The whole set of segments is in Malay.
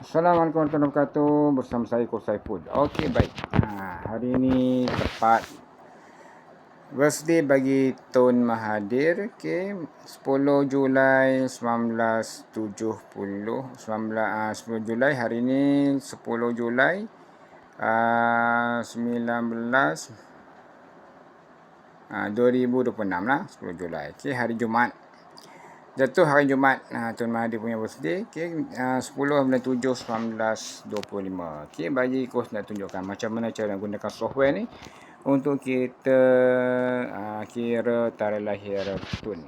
Assalamualaikum warahmatullahi wabarakatuh. Bersama saya Coach Saiful. Okey, baik. Hari ini tepat birthday bagi Tun Mahathir. Okey, 10 Julai 1970. 10 Julai hari ini 10 Julai 2026 lah, 10 Julai. Okey, hari Jumaat. Jatuh hari Jumaat Tun Mahathir punya birthday. Okay, 10 bulan 7 1925. Okay, bagi coach nak tunjukkan macam mana cara gunakan software ni untuk kita kira tarikh lahir Tun.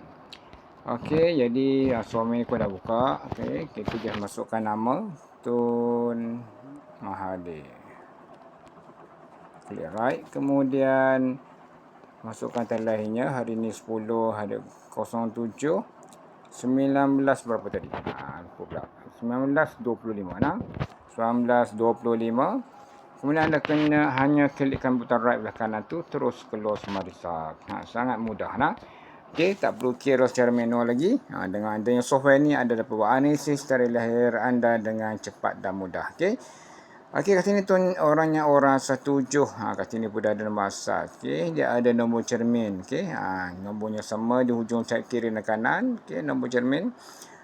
Okay, jadi software ni aku dah buka. Okay, kita just masukkan nama Tun Mahathir. Klik right. Kemudian masukkan tarikh lahirnya. Hari ni 10 hari 07 19 berapa tadi? Lupa pula. 1925 nah. 1925. Kemudian anda kena hanya klikkan butang right belah kanan tu terus close Marisak. Sangat mudah nah. Okey, tak perlu kira secara manual lagi. Dengan adanya software ni anda dapat buat analisis tarikh lahir anda dengan cepat dan mudah. Okey. Okey, kat sini tu orangnya orang 17. Kat sini pun dah ada nombor asal. Okey, dia ada nombor cermin. Okey, nombornya sama di hujung side kiri dan kanan. Okey, nombor cermin.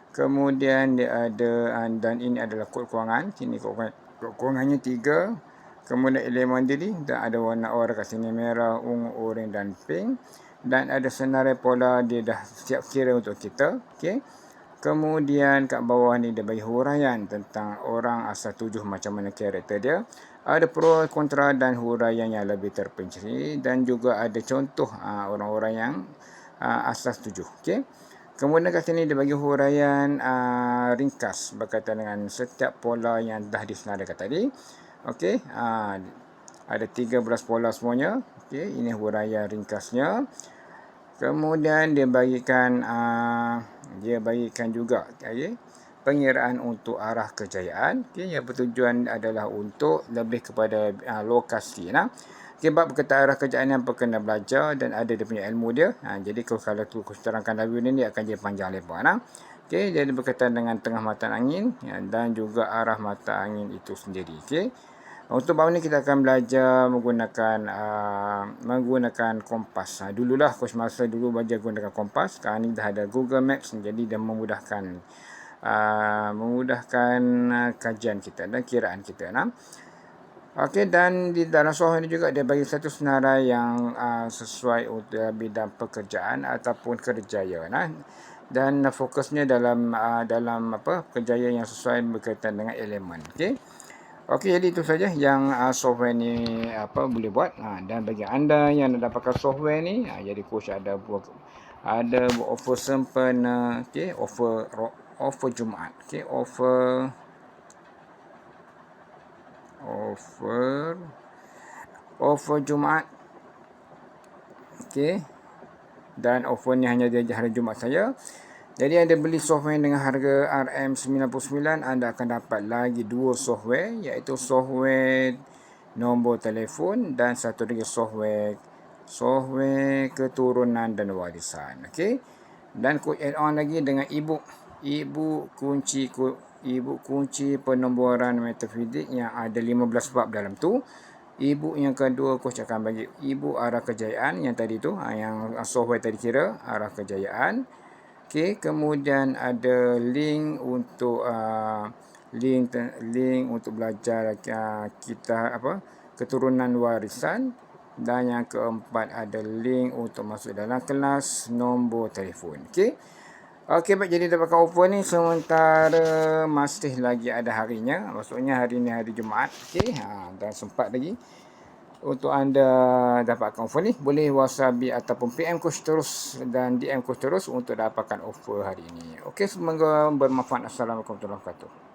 Kemudian dia ada dan ini adalah kod kewangan. Sini kod kewangannya 3. Kemudian elemen diri dan ada warna oranye kat sini merah, ungu, oranye dan pink. Dan ada senarai pola dia dah siap kira untuk kita. Okey. Kemudian kat bawah ni dia bagi huraian tentang orang asal 7 macam mana karakter dia. Ada pro, kontra dan huraian yang lebih terperinci. Dan juga ada contoh orang-orang yang asal 7. Okay. Kemudian kat sini dia bagi huraian ringkas berkaitan dengan setiap pola yang dah disenaraikan tadi. Okay. Ada 13 pola semuanya. Okay. Ini huraian ringkasnya. Kemudian dia bagikan juga pengiraan untuk arah kejayaan. Yang bertujuan adalah untuk lebih kepada lokasi. Okay, bab berkaitan arah kejayaan yang kena belajar dan ada dia punya ilmu dia. Jadi kalau tu terangkan lagu ni dia akan jadi panjang lebar. Okay, jadi berkaitan dengan tengah mata angin dan juga arah mata angin itu sendiri. Okay. Untuk bab ni kita akan belajar menggunakan kompas. Dululah coach masa dulu belajar guna kompas. Sekarang ni dah ada Google Maps, jadi dah memudahkan kajian kita dan kiraan kita. Okey, dan di dalam software ni juga dia bagi satu senarai yang sesuai untuk bidang pekerjaan ataupun kerjaya. Dan fokusnya dalam kerjaya yang sesuai berkaitan dengan elemen. Okey. Okey, jadi itu saja yang software ni boleh buat. Dan bagi anda yang nak dapatkan software ni, jadi coach ada buat offer sempena, okey, offer Jumaat. Okey, offer Jumaat. Okey. Dan offer ni hanya di hari Jumaat saja. Jadi anda beli software dengan harga RM99, anda akan dapat lagi 2 software, iaitu software nombor telefon dan satu lagi software keturunan dan warisan. Okey. Dan kod add-on lagi dengan e-book kunci penomboran metafizik yang ada 15 bab dalam tu. E-book yang kedua coach akan bagi e-book arah kejayaan yang tadi tu, yang software tadi kira arah kejayaan. Okey, kemudian ada link untuk belajar kita keturunan warisan, dan yang keempat ada link untuk masuk dalam kelas nombor telefon. Okey. Okey, baik, jadi dapatkan offer ni sementara masih lagi ada harinya. Maksudnya hari ni hari Jumaat. Okey, dan sempat lagi untuk anda dapatkan offer ni. Boleh WhatsApp ataupun PM coach terus dan DM coach terus untuk dapatkan offer hari ini. Okey, semoga bermanfaat. Assalamualaikum warahmatullahi wabarakatuh.